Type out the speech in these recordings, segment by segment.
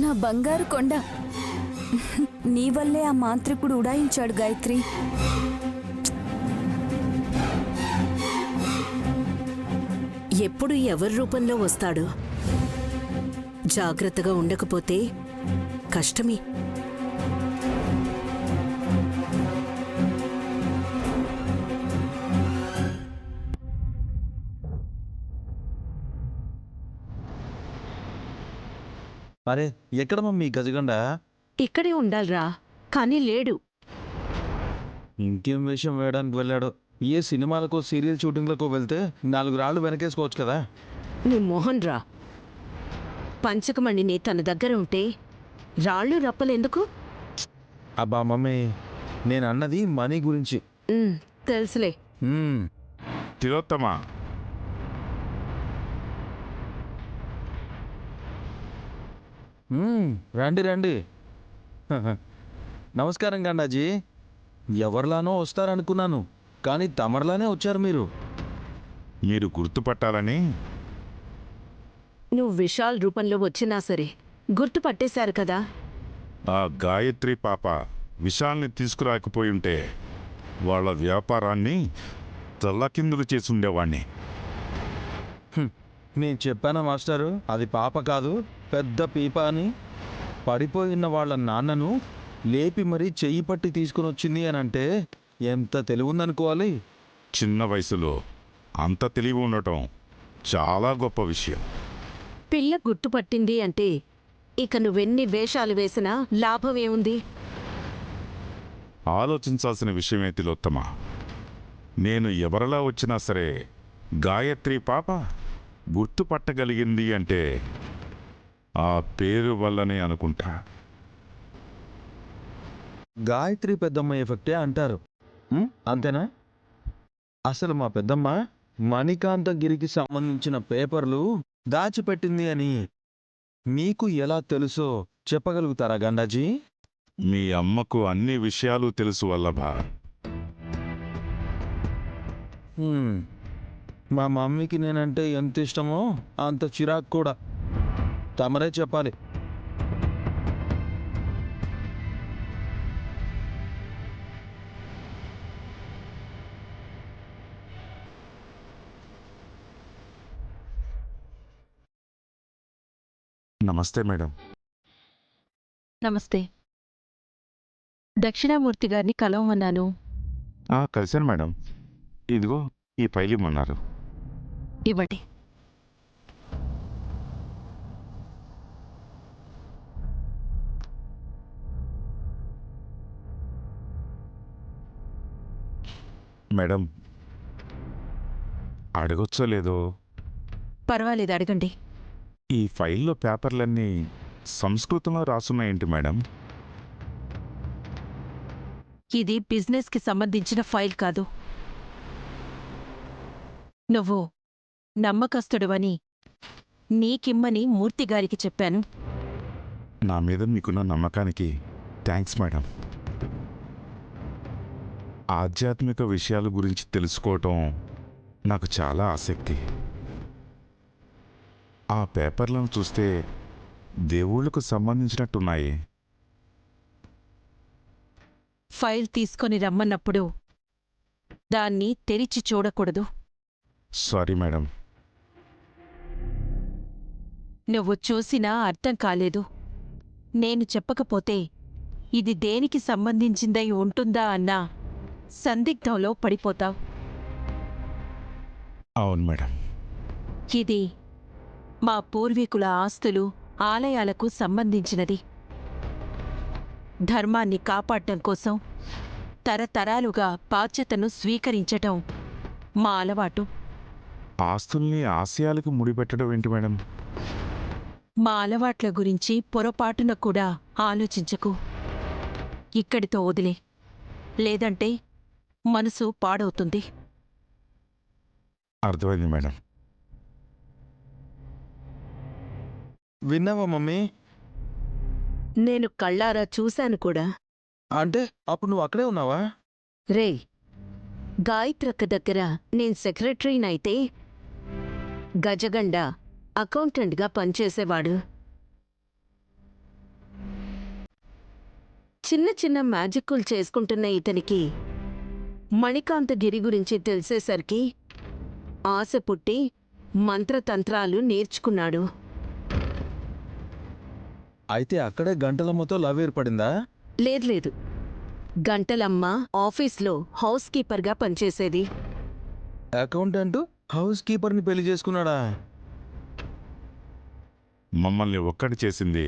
నా బంగారు కొండ, నీ వల్లే ఆ మాంత్రికుడు ఉడాయించాడు గాయత్రి. ఎప్పుడు ఎవరి రూపంలో వస్తాడో జాగ్రత్తగా ఉండకపోతే కష్టమే. అరే ఎక్కడ మమ్మీ గజగండ? ఇక్కడే ఉండాలిరా, కానీ లేడు. ఇంకేం వేషం వేయడానికి వెళ్ళాడు? ఏ సినిమాలకో సీరియల్ షూటింగ్లకో వెళ్తే 4 రాళ్ళు వెనకేసుకోవచ్చు కదా. నీ మోహన్ రా, పంచకమణిని తన దగ్గర ఉంటే రాళ్ళు రప్పలెందుకు? అబ్బా మమ్మీ, నేను అన్నది మనీ గురించి. తెలుసులే. తిలోత్తమా, రండి రండి. నమస్కారం గండాజీ. ఎవరిలానో వస్తారనుకున్నాను, కానీ తమరిలానే వచ్చారు మీరు. మీరు గుర్తుపట్టాలని. నువ్వు విశాల్ రూపంలో వచ్చినా సరే గుర్తుపట్టేశారు కదా. ఆ గాయత్రి పాప విశాల్ని తీసుకురాకపోయుంటే వాళ్ళ వ్యాపారాన్ని తల్లకిందులు చేసుండేవాణ్ణి. నేను చెప్పానా మాస్టారు, అది పాప కాదు పెద్ద పీప అని. పడిపోయిన వాళ్ళ నాన్నను లేపి మరీ చెయ్యి పట్టి తీసుకుని వచ్చింది అని అంటే ఎంత తెలివి ఉందనుకోవాలి. చిన్న వయసులో అంత తెలివి ఉండటం చాలా గొప్ప విషయం. పిల్ల గుర్తుపట్టింది అంటే ఇక నువ్వెన్ని వేషాలు వేసినా లాభం ఏముంది? ఆలోచించాల్సిన విషయమే తిలోత్తమా. నేను ఎవరిలా వచ్చినా సరే గాయత్రి పాప గుర్తుపట్టగలిగింది అంటే ఆ పేరు వల్లనే అనుకుంటా. గాయత్రి పెద్దమ్మ ఎఫెక్టే అంటారు, అంతేనా? అసలు మా పెద్దమ్మ మణికాంతగిరికి సంబంధించిన పేపర్లు దాచిపెట్టింది అని మీకు ఎలా తెలుసో చెప్పగలుగుతారా గండాజీ? మీ అమ్మకు అన్ని విషయాలు తెలుసు వల్లభా. మా మమ్మీకి నేనంటే ఎంత ఇష్టమో అంత చిరాకు కూడా. తమరే చెప్పాలి. నమస్తే మేడం. నమస్తే. దక్షిణామూర్తి గారిని కలవమన్నాను. కలిశాను మేడం. ఇదిగో ఈ ఫైల్ ఇమ్మన్నారు. ఇవ్వండి. మేడం, అడగొచ్చో లేదో? పర్వాలేదు, అడగండి. ఈ ఫైల్లో పేపర్లన్నీ సంస్కృతంలో రాసున్నాయేంటి మేడం? ఇది బిజినెస్కి సంబంధించిన ఫైల్ కాదు. నువ్వు నమ్మకస్తుడువని నీకిమ్మని మూర్తిగారికి చెప్పాను. నా మీద మీకున్న నమ్మకానికి థ్యాంక్స్ మేడం. ఆధ్యాత్మిక విషయాల గురించి తెలుసుకోవటం నాకు చాలా ఆసక్తి. ఆ పేపర్లను చూస్తే దేవుళ్లకు సంబంధించినట్టున్నాయి. ఫైల్ తీసుకొని రమ్మన్నప్పుడు దాన్ని తెరిచి చూడకూడదు. Sorry madam. నువ్వు చూసినా అర్థం కాలేదు. నేను చెప్పకపోతే ఇది దేనికి సంబంధించిందై ఉంటుందా అన్న సందిగ్ధంలో పడిపోతావు. అవును మేడం. ఇది మా పూర్వీకుల ఆస్తులు, ఆలయాలకు సంబంధించినది. ధర్మాన్ని కాపాడటం కోసం తరతరాలుగా బాధ్యతను స్వీకరించటం మా అలవాటు. ఆస్తుల్ని ఆశయాలకు ముడిపెట్టడం ఏంటి మేడం? మా అలవాట్ల గురించి పొరపాటున కూడా ఆలోచించకు. ఇక్కడితో వదిలే, లేదంటే మనసు పాడవుతుంది. అర్థమైంది మేడం. విన్నావా మమ్మీ? నేను కళ్ళారా చూశాను కూడా. అంటే అప్పుడు నువ్వు అక్కడే ఉన్నావా? రే, గాయత్రక్క దగ్గర నేను సెక్రటరీనైతే గజగండ అకౌంటెంట్గా పనిచేసేవాడు. చిన్న చిన్న మ్యాజిక్కులు చేసుకుంటున్న ఇతనికి మణికాంతగిరి గురించి తెలిసేసరికి ఆశ పుట్టి మంత్రతంత్రాలు నేర్చుకున్నాడు. అయితే అక్కడే గంటలమ్మతో లవ్ ఏర్పడిందా? లేదు, గంటలమ్మ ఆఫీస్లో హౌస్ కీపర్గా పనిచేసేది. అకౌంటెంట్ హౌస్ కీపర్ని పెళ్లి చేసుకున్నాడా? మమ్మల్ని ఒక్కటి చేసింది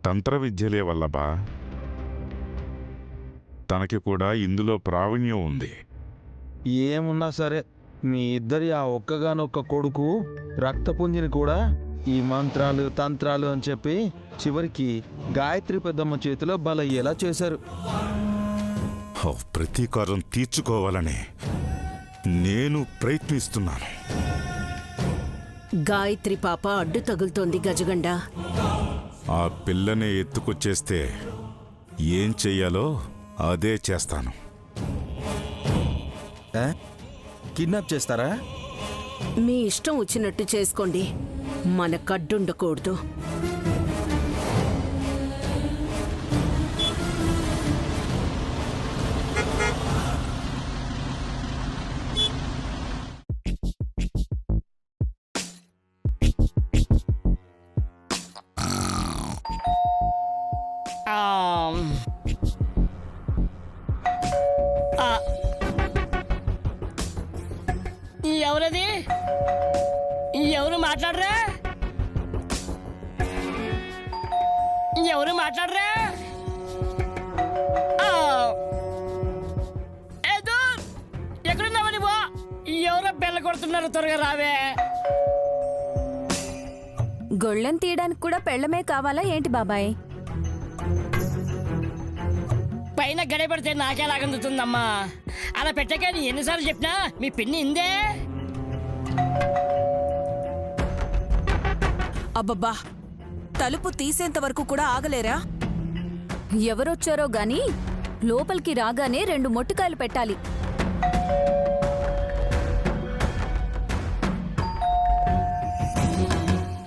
తంత్ర విద్యలే వల్లబా. తనకి కూడా ఇందులో ప్రావీణ్యం ఉంది. ఏమున్నా సరే, మీ ఇద్దరి ఆ ఒక్కగానొక్క కొడుకు రక్తపుంజిని కూడా ఈ మంత్రాలు తంత్రాలు అని చెప్పి చివరికి గాయత్రి పెద్దమ్మ చేతిలో బలయ్యేలా చేశారు. ప్రతీకారం తీర్చుకోవాలని నేను ప్రయత్నిస్తున్నాను. గాయత్రి పాప అడ్డు తగులుతోంది గజగండ. ఆ పిల్లనే ఎత్తుకొచ్చేస్తే ఏం చెయ్యాలో అదే చేస్తాను. కిడ్నాప్ చేస్తారా? మీ ఇష్టం వచ్చినట్టు చేసుకోండి, మన కడ్డుండకూడదు. ఎవరది? ఎవరు మాట్లాడరా? ఎవరు మాట్లాడరా? ఎక్కడున్నావా నువ్వు? ఎవరో బెల్ల కొడుతున్నారు, త్వరగా రావే. గొళ్ళెం తీయడానికి కూడా పెళ్ళమే కావాలా ఏంటి బాబాయ్? పైన గడిపడితే నాకేలాగందుతుందమ్మా. అలా పెట్టాక నీ ఎన్నిసార్లు చెప్పినా మీ పిన్ని ఇందే. అబ్బబ్బా, తలుపు తీసేంత వరకు కూడా ఆగలేరా? ఎవరొచ్చారో గాని లోపలికి రాగానే 2 మొట్టికాయలు పెట్టాలి.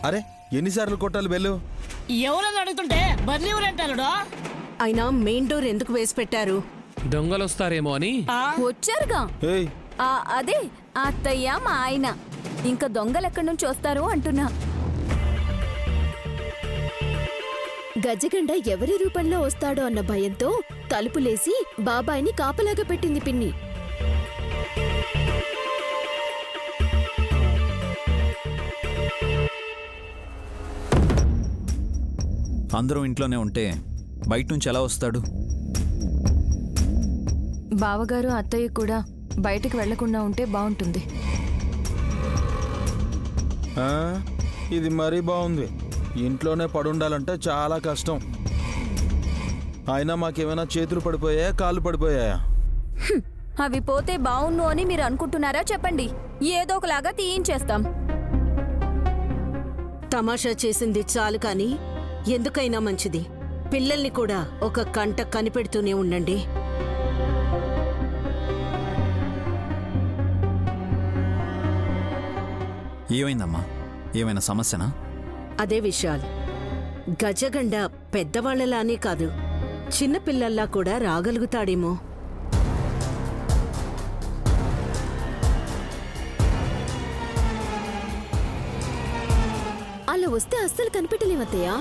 అరే, ఎన్నిసార్లు కొట్టాలి బెల్లు? ఎవరని అడుగుతుంటే బదిలీ ఊరంటాడు. అయినా మెయిన్ డోర్ ఎందుకు వేసి పెట్టారు? దొంగలొస్తారేమో అని. వచ్చారుగా. ఏయ్, అదే అత్తయ్య మా ఆయన. ఇంకా దొంగలెక్కడి నుంచి వస్తారు అంటున్నా. గజగండ ఎవరి రూపంలో వస్తాడో అన్న భయంతో తలుపులేసి బాబాయిని కాపలాగా పెట్టింది పిన్ని. అందరూ ఇంట్లోనే ఉంటే బయట నుంచి ఎలా వస్తాడు? బావగారు అత్తయ్య కూడా బయటికి వెళ్లకుండా ఉంటే బాగుంటుంది. ఇది మరీ బాగుంది. ఇంట్లోనే పడుండాలంటే చాలా కష్టం. అయినా మాకేమైనా చేతులు పడిపోయాయా, కాళ్ళు పడిపోయాయా? అవి పోతే బావున్ను అని మీరు అనుకుంటున్నారా? చెప్పండి, ఏదో ఒకలాగా తీయించేస్తాం. తమాషా చేసింది చాలు కాని ఎందుకైనా మంచిది, పిల్లల్ని కూడా ఒక కంట కనిపెడుతూనే ఉండండి. ఏమైందమ్మా? ఏమైనా సమస్యనా? అదే విషయాలు. గజగండ పెద్దవాళ్లలానే కాదు, చిన్నపిల్లల్లా కూడా రాగలుగుతాడేమో. అలా వస్తే అస్సలు కనిపెట్టలేమత్తయ్యా.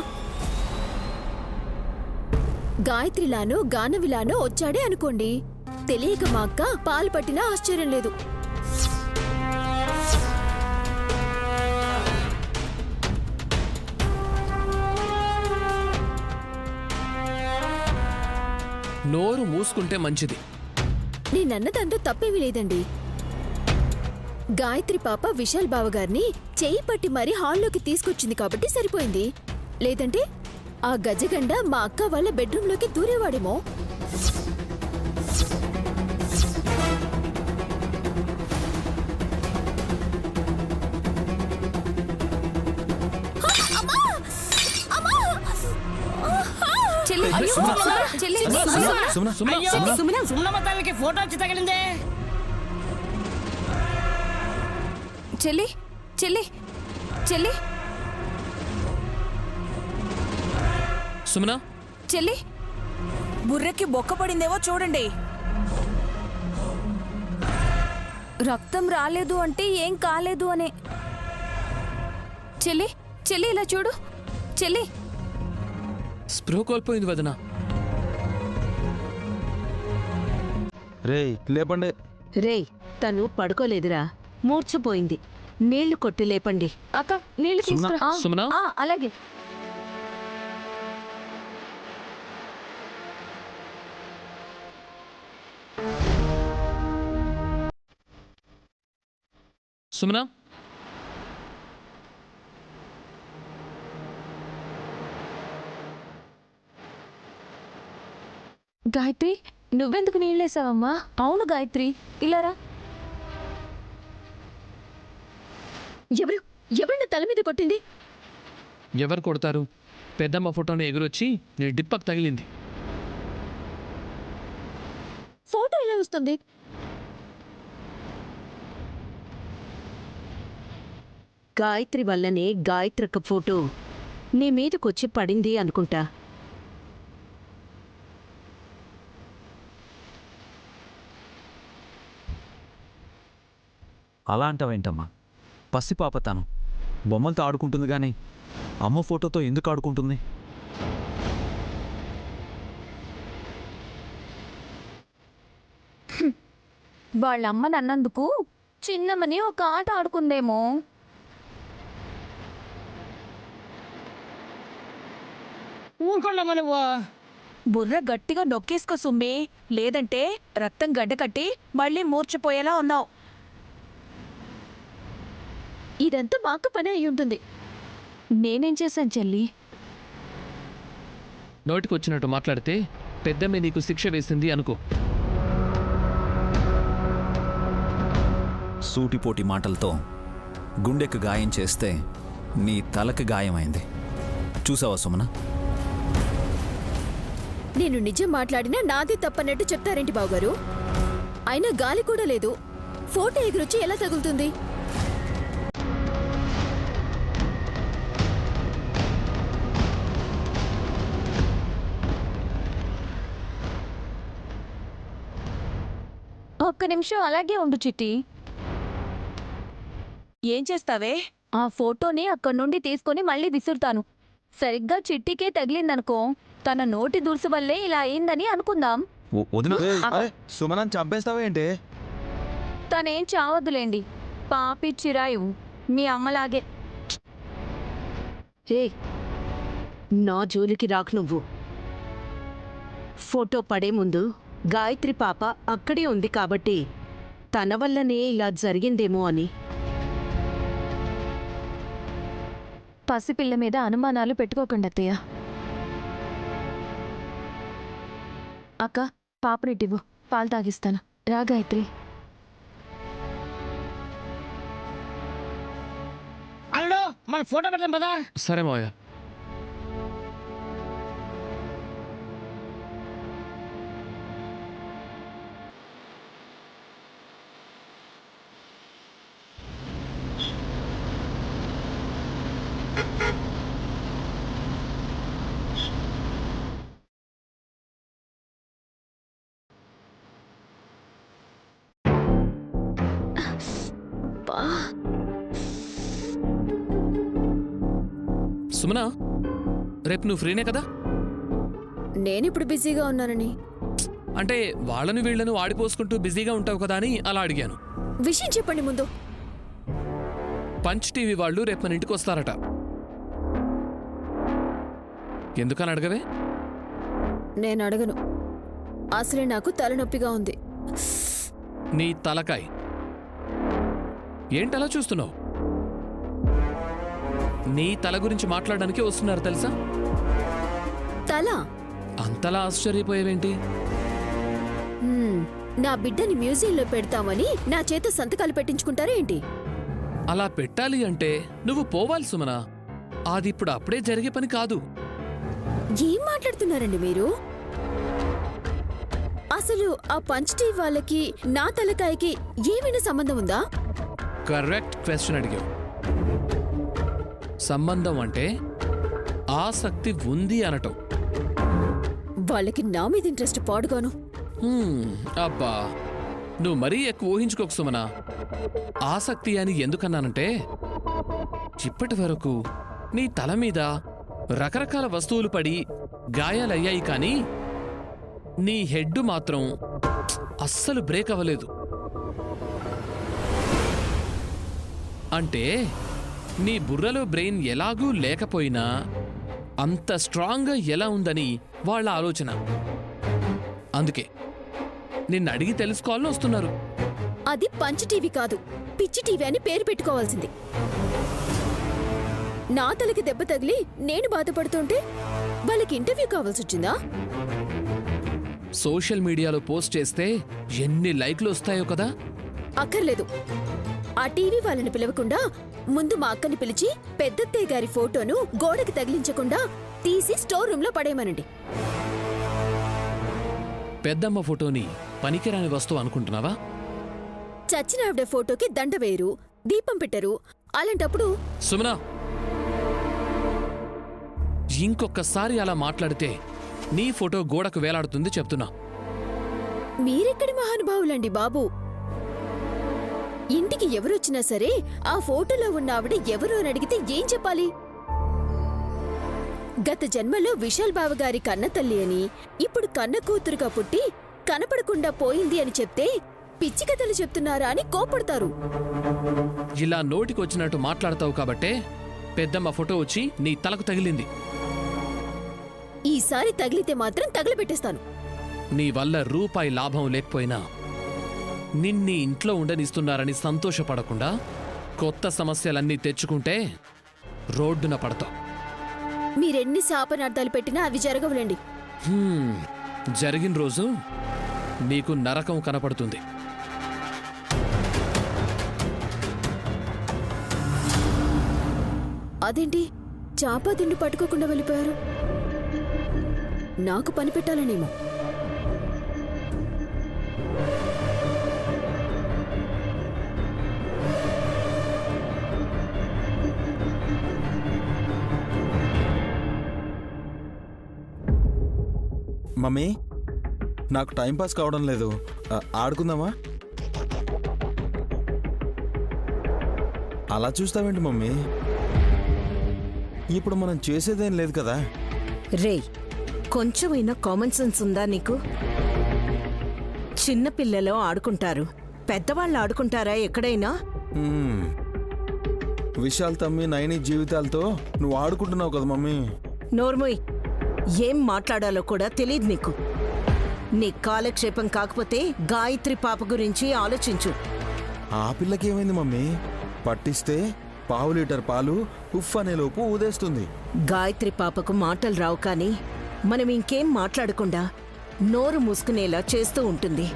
గాయత్రిలానో గానవిలానో వచ్చాడే అనుకోండి, తెలియక మా అక్క పాలు పట్టినా ఆశ్చర్యం లేదు. నోరు మూసుకుంటే మంచిది. నేనన్న దాంట్లో తప్పేమీ లేదండి. గాయత్రి పాప విశాల్ బావగారిని చెయ్యి పట్టి మరీ హాల్లోకి తీసుకొచ్చింది కాబట్టి సరిపోయింది. లేదంటే ఆ గజగండ మా అక్క వాళ్ళ బెడ్రూంలోకి దూరేవాడేమో. సుమనమ్మ తల్లికి ఫోటో వచ్చి తగిలిందే. చెల్లి చెల్లి చెల్లి సుమనా, చెల్లి బుర్రెకి బొక్క పడిందేమో చూడండి. రక్తం రాలేదు అంటే ఏం కాలేదు అనే. చెల్లి చెల్లి ఇలా చూడు చెల్లి. స్పృహ కోల్పోయింది వదిన. రేయ్ లేపండి. రేయ్ తను పడుకోలేదురా, మూర్ఛపోయింది. నీళ్లు కొట్టి లేపండి. అక్క నీళ్ళు తీసుకురా. సుమనా అలాగే. సుమనా గాయత్రి నువ్వెందుకు నీళ్ళేసావమ్మా? అవును గాయత్రి ఇలారా. ఎవరిని తల మీద కొట్టింది? ఎవరు కొడతారు? పెద్దమ్మ ఫోటోని ఎగురొచ్చి నీ డిప్పకు తగిలింది. ఫోటో ఎలా వస్తుంది? గాయత్రి వల్లనే గాయత్రక్క ఫోటో నీ మీదకొచ్చి పడింది అనుకుంటా. అలా అంటావేంటమ్మా? పసిపాప తను బొమ్మలతో ఆడుకుంటుంది కానీ అమ్మ ఫోటోతో ఎందుకు ఆడుకుంటుంది? వాళ్ళమ్మని అన్నందుకు చిన్నమని ఒక ఆట ఆడుకుందేమో. ఊరుకోండమ్మా నువ్వు. బుర్ర గట్టిగా నొక్కేసుకో సుమ్మి, లేదంటే రక్తం గడ్డ కట్టి మళ్ళీ మూర్చపోయేలా ఉన్నావు. ఇదంతా మా అక్క పని అయి ఉంటుంది. నేనేం చేశాను చెల్లి? నోటికి వచ్చినట్టు మాట్లాడితే పెద్దమ్మ నీకు శిక్ష వేసింది అనుకో. సూటిపోటి మాటలతో గుండెకు గాయం చేస్తే నీ తలకు గాయమైంది. చూసావా సుమన? నేను నిజం మాట్లాడినా నాది తప్పన్నట్టు చెప్తారేంటి బావగారు? అయినా గాలి కూడా లేదు, ఫోటో ఎగురొచ్చి ఎలా తగులుతుంది? ఒక్క నిమిషం అలాగే ఉండు చిట్టి. ఏం చేస్తావే? ఆ ఫోటోని అక్కడి నుండి తీసుకొని మళ్ళీ విసురుతాను. సరిగ్గా చిట్టికే తగిలిందనుకో, తన నోటి దురుసు వల్లే ఇలా అయిందని అనుకుందాం. వదిన రేయ్, అరే సుమనని చంపేస్తావేంటి? తనేం చావద్దులేండి, పాపి చిరాయు మీ అమ్మలాగే. రే నా జోలికి రాకు నువ్వు. ఫోటో పడే ముందు గాయత్రి పాప అక్కడే ఉంది కాబట్టి తన వల్లనే ఇలా జరిగిందేమో అని. పసిపిల్ల మీద అనుమానాలు పెట్టుకోకండి అత్తయ్య. అక్క పాపరెట్టివ్వు, పాలు తాగిస్తాను. రా గాయత్రి. అల్లుడు మన ఫోటో పెట్టాం కదా. సరే మావయ్య. సుమనా రేపు నువ్వు ఫ్రీనే కదా? నేనిప్పుడు బిజీగా ఉన్నానని. అంటే వాళ్ళను వీళ్ళను ఆడిపోసుకుంటూ బిజీగా ఉంటావు కదా అని అలా అడిగాను. విషయం చెప్పండి ముందు. పంచ్ టీవీ వాళ్ళు రేపు మన ఇంటికి వస్తారట. ఎందుకని అడగవే? నేను అడగను, అసలే నాకు తలనొప్పిగా ఉంది. నీ తలకాయ్ ఏంటలా చూస్తున్నావు? నీ తల గురించి మాట్లాడడానికి వస్తున్నారు తెలుసా? తల? అంతలా ఆశ్చర్యపోయేవేంటి? నా బిడ్డని మ్యూజియంలో పెడతామని నా చేత సంతకాలు పెట్టించుకుంటారా ఏంటి? అలా పెట్టాలి అంటే నువ్వు పోవాలి సుమనా. అది ఇప్పుడు అప్పుడే జరిగే పని కాదు. ఏం మాట్లాడుతున్నారండి మీరు? అసలు ఆ పంచ్ టీవీ వాళ్ళకి నా తలకాయకి ఏమైనా సంబంధం ఉందా? కరెక్ట్ క్వశ్చన్ అడిగావు. సంబంధం అంటే ఆసక్తి ఉంది అనటం. వాళ్ళకి నా మీద ఇంట్రెస్ట్ పాడుగాను. అబ్బా నువ్వు మరీ ఎక్కువ ఊహించుకోకు సుమన. ఆసక్తి అని ఎందుకన్నానంటే ఇప్పటి వరకు నీ తల మీద రకరకాల వస్తువులు పడి గాయాలయ్యాయి కానీ నీ హెడ్ మాత్రం అస్సలు బ్రేక్ అవ్వలేదు. అంటే నీ బుర్రలో బ్రెయిన్ ఎలాగూ లేకపోయినా అంత స్ట్రాంగ్గా ఎలా ఉందని వాళ్ళ ఆలోచన. అందుకే నిన్ను అడిగి తెలుసుకోవాలని వస్తున్నారు. అది పంచ్ టీవీ కాదు, పిచ్చి టీవీ అని పేరు పెట్టుకోవాల్సింది. నా తలకి దెబ్బ తగిలి నేను బాధపడుతుంటే వాళ్ళకి ఇంటర్వ్యూ కావాల్సి వచ్చిందా? సోషల్ మీడియాలో పోస్ట్ చేస్తే ఎన్ని లైక్లు వస్తాయో కదా. అక్కర్లేదు. ఆ టీవీ వాళ్ళని పిలవకుండా ముందు మా అక్కని పిలిచి పెద్దత్తయ్య గారి ఫోటోను గోడకి తగిలించకుండా తీసి స్టోర్ రూమ్ లో పడేయమనండి. పెద్దమ్మ ఫోటోని పనికిరాని వస్తువు అనుకుంటున్నావా? చచ్చిన ఆవిడ ఫోటోకి దండ వేయరు, దీపం పెట్టరు. అలాంటప్పుడు సుమనా, ఇంకొకసారి అలా మాట్లాడితే నీ ఫోటో గోడకు వేలాడుతుంది చెప్తున్నా. మీరెక్కడి మహానుభావులండి బాబు. ఇంటికి ఎవరొచ్చినా సరే ఆ ఫోటోలో ఉన్న ఆవిడ ఎవరు అని అడిగితే ఏం చెప్పాలి? గత జన్మలో విశాల్ బావ గారి కన్న తల్లి అని, ఇప్పుడు కన్న కూతురుగా పుట్టి కనపడకుండా పోయింది అని చెప్తే పిచ్చి కథలు చెప్తున్నారా అని కోపడతారు. ఇలా నోటికొచ్చినట్టు మాట్లాడతావు కాబట్టే పెద్దమ్మ ఫోటో వచ్చి నీ తలకు తగిలింది. ఈసారి తగిలితే మాత్రం తగలబెట్టేస్తాను. నీ వల్ల రూపాయి లాభం లేకపోయినా నిన్ని ఇంట్లో ఉండనిస్తున్నారని సంతోషపడకుండా కొత్త సమస్యలన్నీ తెచ్చుకుంటే రోడ్డున పడతావు. మీరెన్ని శాపనార్థాలు పెట్టినా అవి జరగవులేండి. జరిగిన రోజు నీకు నరకం కనపడుతుంది. అదేంటి చాపా తిండి పట్టుకోకుండా వెళ్ళిపోయారు? నాకు పని పెట్టాలనేమో. మమ్మీ, నాకు టైంపాస్ కావడం లేదు. ఆడుకుందామా? అలా చూస్తావేంటి మమ్మీ? ఇప్పుడు మనం చేసేదేం లేదు కదా. రేయ్, కొంచెమైనా కామన్ సెన్స్ ఉందా నీకు? చిన్నపిల్లలు ఆడుకుంటారు, పెద్దవాళ్ళు ఆడుకుంటారా ఎక్కడైనా? విశాల్ తమ్మి నైని జీవితాలతో నువ్వు ఆడుకుంటున్నావు కదా మమ్మీ. నోర్మోయ్, ఏం మాట్లాడాలో కూడా తెలియదు నీకు. నీ కాలక్షేపం కాకపోతే గాయత్రి పాప గురించి ఆలోచించు. ఆ పిల్లకేమైంది మమ్మీ? పట్టిస్తే పావు లీటర్ పాలు ఉఫ్ అనేలోపు ఊదేస్తుంది. గాయత్రి పాపకు మాటలు రావు కానీ మనం ఇంకేం మాట్లాడకుండా నోరు మూసుకునేలా చేస్తూ ఉంటుంది.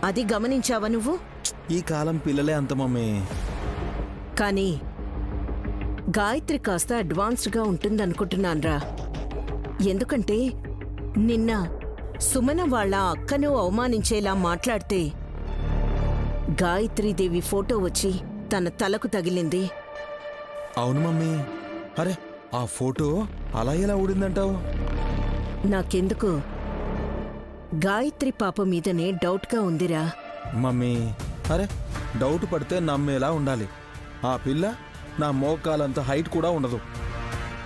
అది గమనించావా నువ్వు? ఈ కాలం పిల్లలే అంత మమ్మీ. కానీ గాయత్రి కాస్త అడ్వాన్స్డ్గా ఉంటుందనుకుంటున్నాన్రా. ఎందుకంటే నిన్న సుమన వాళ్ళ అక్కను అవమానించేలా మాట్లాడితే గాయత్రీదేవి ఫోటో వచ్చి తన తలకు తగిలింది. అవును మమ్మీ. అరే, ఆ ఫోటో అలా ఎలా ఊడిందంటావు? నాకెందుకు గాయత్రి పాప మీదనే డౌట్గా ఉందిరా. మమ్మీ, అరే డౌట్ పడితే నమ్మేలా ఉండాలి. ఆ పిల్ల నా మోకాలంత హైట్ కూడా ఉండదు.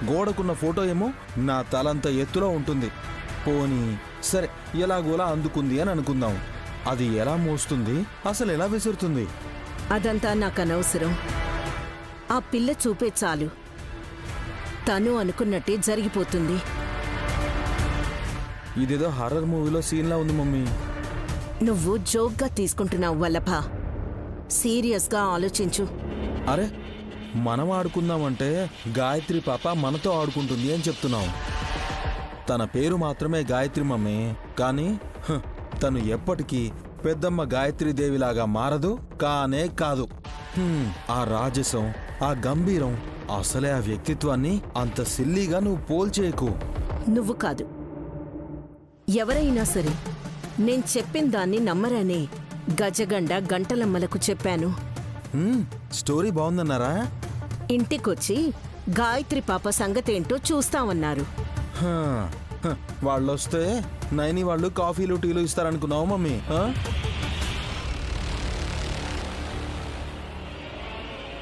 గోడకున్న ఫోటో ఏమో నా తలంత ఎత్తులో ఉంటుంది. పోనీ సరే, ఎలాగోలా అందుకుంది అని అనుకుందాం. అది ఎలా మోస్తుంది, అసలు ఎలా విసురుతుంది? అదంతా నాకు అనవసరం. ఆ పిల్ల చూపే చాలు, తను అనుకున్నట్టే జరిగిపోతుంది. ఇదేదో హర్రర్ మూవీలో సీన్లా ఉంది మమ్మీ. నువ్వు జోక్గా తీసుకుంటున్నావు వల్లభ. సీరియస్గా ఆలోచించు. అరే, మనం ఆడుకుందామంటే గాయత్రి పాప మనతో ఆడుకుంటుంది అని చెప్తున్నావు. తన పేరు మాత్రమే గాయత్రి మమ్మీ, కానీ తను ఎప్పటికీ పెద్దమ్మ గాయత్రీదేవిలాగా మారదు, కానే కాదు. ఆ రాజసం, ఆ గంభీరం, అసలే ఆ వ్యక్తిత్వాన్ని అంత సిల్లీగా నువ్వు పోల్చేయకు. నువ్వు కాదు, ఎవరైనా సరే నేను చెప్పిన దాన్ని నమ్మరనే గజగండ గంటలమ్మలకు చెప్పాను. స్టోరీ బాగుందన్నారా? ఇంటికొచ్చి గాయత్రి పాప సంగతేంటో చూస్తామన్నారు. వాళ్ళు వస్తే నైని వాళ్ళు కాఫీలు టీలు ఇస్తారనుకున్నావు మమ్మీ ఆ?